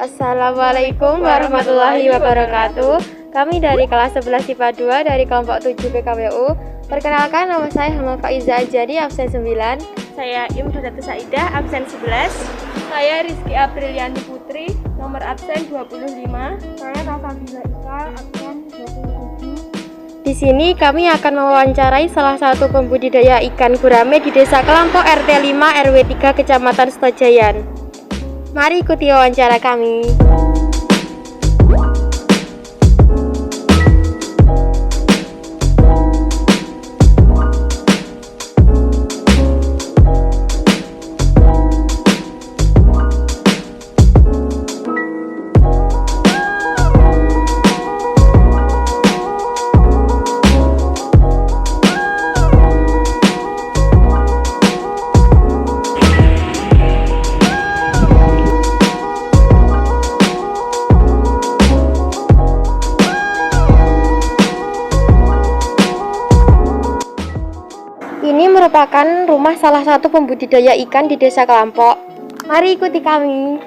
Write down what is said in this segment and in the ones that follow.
Assalamualaikum warahmatullahi wabarakatuh. Kami dari kelas 11 IPA 2 dari kelompok 7 PKWU. Perkenalkan, nama saya Hama Faiza Ajari, absen 9. Saya Imdodatu Saidah, absen 11. Saya Rizky Apriliani Putri, nomor absen 25. Saya Rafabila Ika, absen 27. Di sini kami akan mewawancarai salah satu pembudidaya ikan gurame di Desa Kelampok RT 5 RW 3 Kecamatan Setojayan. Mari ikuti wawancara kami. Ini merupakan rumah salah satu pembudidaya ikan di Desa Kelampok. Mari ikuti kami.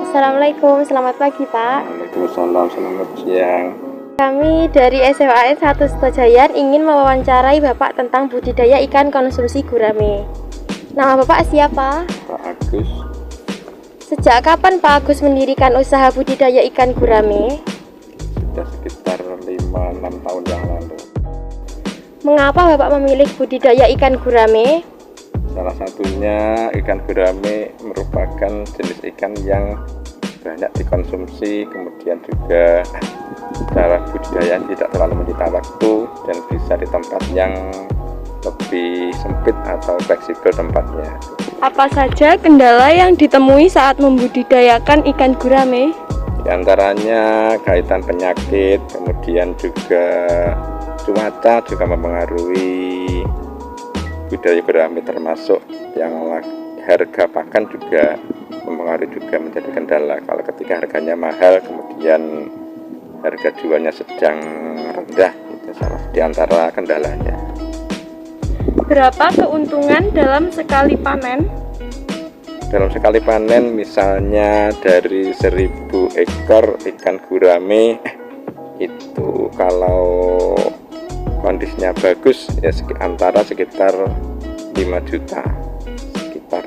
Assalamualaikum, selamat pagi Pak. Waalaikumsalam, selamat siang. Kami dari SMAN 1 Setojayan ingin mewawancarai Bapak tentang budidaya ikan konsumsi gurame. Nama Bapak siapa? Pak Agus. Sejak kapan Pak Agus mendirikan usaha budidaya ikan gurame? Sudah sekitar 5-6 tahun yang lalu. Mengapa Bapak memilih budidaya ikan gurame? Salah satunya ikan gurame merupakan jenis ikan yang banyak dikonsumsi, kemudian juga cara budidaya tidak terlalu menyita waktu dan bisa di tempat yang lebih sempit atau fleksibel tempatnya. Apa saja kendala yang ditemui saat membudidayakan ikan gurame? Di antaranya kaitan penyakit, kemudian juga cuaca juga mempengaruhi budidaya gurame, termasuk yang harga pakan juga mempengaruhi, juga menjadi kendala. Kalau ketika harganya mahal, kemudian harga jualnya sedang rendah, itu salah di antara kendalanya. Berapa keuntungan dalam sekali panen? Dalam sekali panen, misalnya dari 1000 ekor ikan gurame, itu kalau kondisinya bagus ya antara sekitar 5 juta sekitar.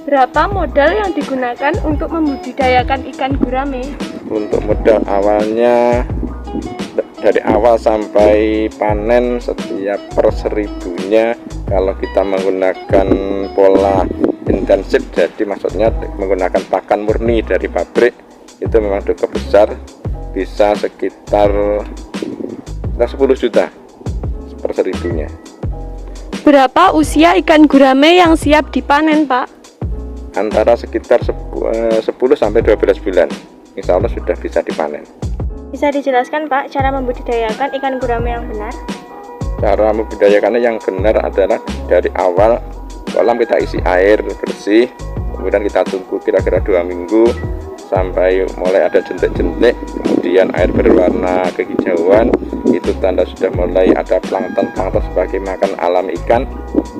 Berapa modal yang digunakan untuk membudidayakan ikan gurame? Untuk modal awalnya dari awal sampai panen setiap per 1000-nya, kalau kita menggunakan pola intensif, jadi maksudnya menggunakan pakan murni dari pabrik, itu memang cukup besar, bisa sekitar 10 juta per 1000-nya. Berapa usia ikan gurame yang siap dipanen, Pak? Antara sekitar 10 sampai 12 bulan, insya Allah sudah bisa dipanen. Bisa dijelaskan Pak cara membudidayakan ikan gurame yang benar? Cara membudidayakannya yang benar adalah dari awal kolam kita isi air bersih, kemudian kita tunggu kira-kira 2 minggu sampai mulai ada jentik-jentik, kemudian air berwarna kehijauan, itu tanda sudah mulai ada plankton sebagai makan alam ikan.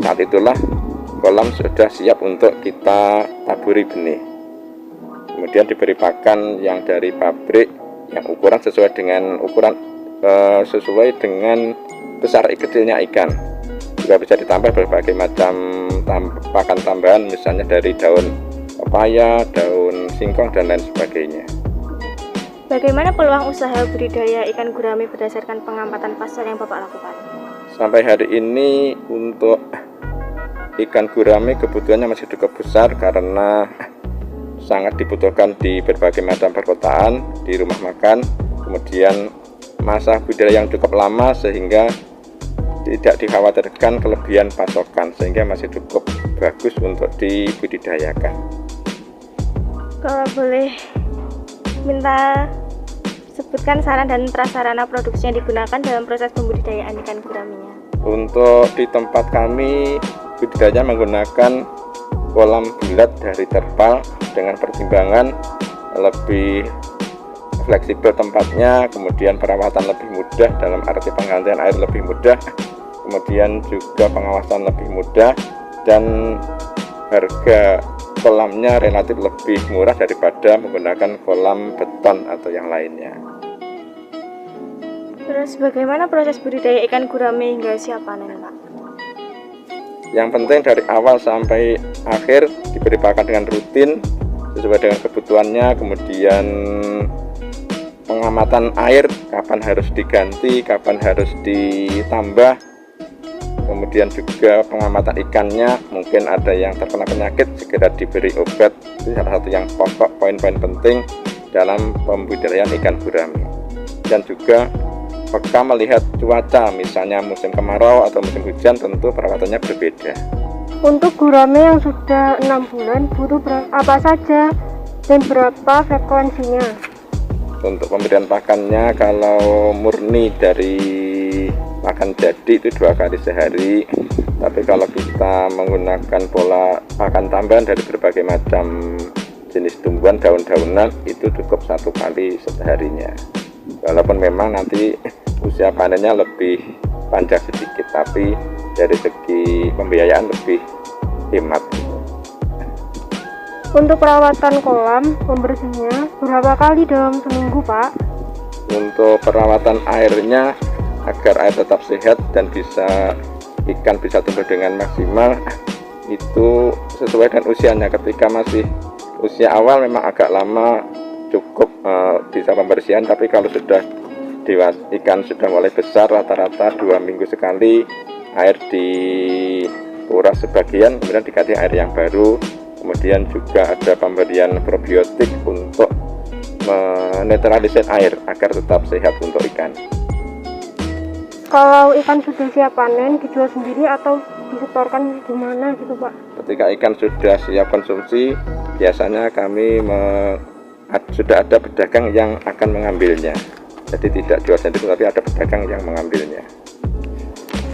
Saat itulah kolam sudah siap untuk kita taburi benih, kemudian diberi pakan yang dari pabrik yang ukuran sesuai dengan besar kecilnya ikan. Juga bisa ditambah berbagai macam pakan tambahan, misalnya dari daun pepaya, daun singkong, dan lain sebagainya. Bagaimana peluang usaha budidaya ikan gurame berdasarkan pengamatan pasar yang Bapak lakukan? Sampai hari ini untuk ikan gurame kebutuhannya masih cukup besar karena sangat dibutuhkan di berbagai macam perkotaan, di rumah makan, kemudian masa budidaya yang cukup lama sehingga tidak dikhawatirkan kelebihan pasokan, sehingga masih cukup bagus untuk dibudidayakan. Kalau boleh minta sebutkan saran dan prasarana produksi yang digunakan dalam proses pembudidayaan ikan guramenya. Untuk di tempat kami budidaya menggunakan kolam bulat dari terpal dengan pertimbangan lebih fleksibel tempatnya, kemudian perawatan lebih mudah dalam arti penggantian air lebih mudah, kemudian juga pengawasan lebih mudah, dan harga kolamnya relatif lebih murah daripada menggunakan kolam beton atau yang lainnya. Terus bagaimana proses budidaya ikan gurame hingga siap panen, Pak? Yang penting dari awal sampai akhir diberi pakan dengan rutin sesuai dengan kebutuhannya, kemudian pengamatan air, kapan harus diganti, kapan harus ditambah, kemudian juga pengamatan ikannya, mungkin ada yang terkena penyakit segera diberi obat. Itu salah satu yang pokok, poin-poin penting dalam pembudidayaan ikan gurame. Dan juga peka melihat cuaca, misalnya musim kemarau atau musim hujan, tentu perawatannya berbeda. Untuk gurame yang sudah 6 bulan butuh apa saja dan berapa frekuensinya? Untuk pemberian pakannya, kalau murni dari pakan jadi itu 2 kali sehari, tapi kalau kita menggunakan pola pakan tambahan dari berbagai macam jenis tumbuhan daun-daunan itu cukup 1 kali seharinya. Walaupun memang nanti usia panennya lebih panjang sedikit, tapi dari segi pembiayaan lebih hemat. Untuk perawatan kolam, pembersihnya berapa kali dalam seminggu, Pak? Untuk perawatan airnya agar air tetap sehat dan ikan bisa tumbuh dengan maksimal, itu sesuai dengan usianya. Ketika masih usia awal memang agak lama, cukup bisa pembersihan, tapi kalau sudah dewasa, ikan sudah mulai besar, rata-rata 2 minggu sekali air dikuras sebagian, kemudian diganti air yang baru. Kemudian juga ada pemberian probiotik untuk menetralisir air agar tetap sehat untuk ikan. Kalau ikan sudah siap panen, dijual sendiri atau disetorkan di mana gitu, Pak? Ketika ikan sudah siap konsumsi, biasanya kami sudah ada pedagang yang akan mengambilnya. Jadi tidak jual sendiri, tapi ada pedagang yang mengambilnya.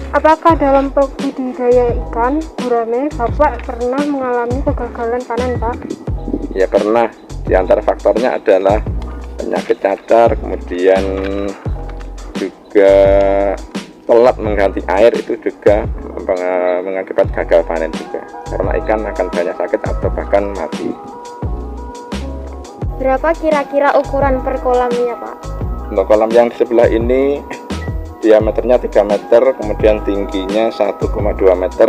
Apakah dalam budidaya ikan gurame Bapak pernah mengalami kegagalan panen, Pak? Ya pernah. Di antara faktornya adalah penyakit cacar, kemudian juga telat mengganti air, itu juga mengakibat gagal panen juga. Karena ikan akan banyak sakit atau bahkan mati. Berapa kira-kira ukuran per kolamnya, Pak? Untuk kolam yang di sebelah ini diameternya 3 meter, kemudian tingginya 1,2 meter.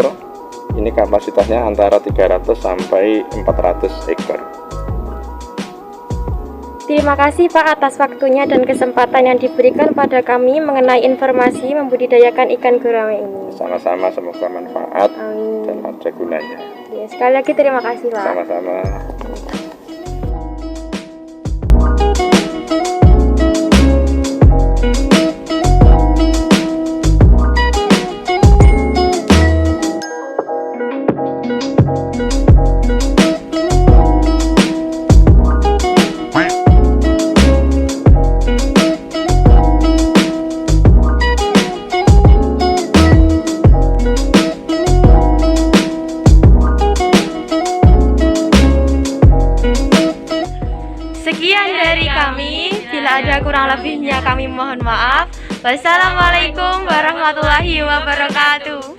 Ini kapasitasnya antara 300 sampai 400 ekor. Terima kasih, Pak, atas waktunya dan kesempatan yang diberikan pada kami mengenai informasi membudidayakan ikan gurame ini. Sama-sama, semoga manfaat Amin. dan ada gunanya. Ya, sekali lagi terima kasih, Pak. Sama-sama. Sekian dari kami, bila ada kurang lebihnya kami mohon maaf. Wassalamualaikum warahmatullahi wabarakatuh.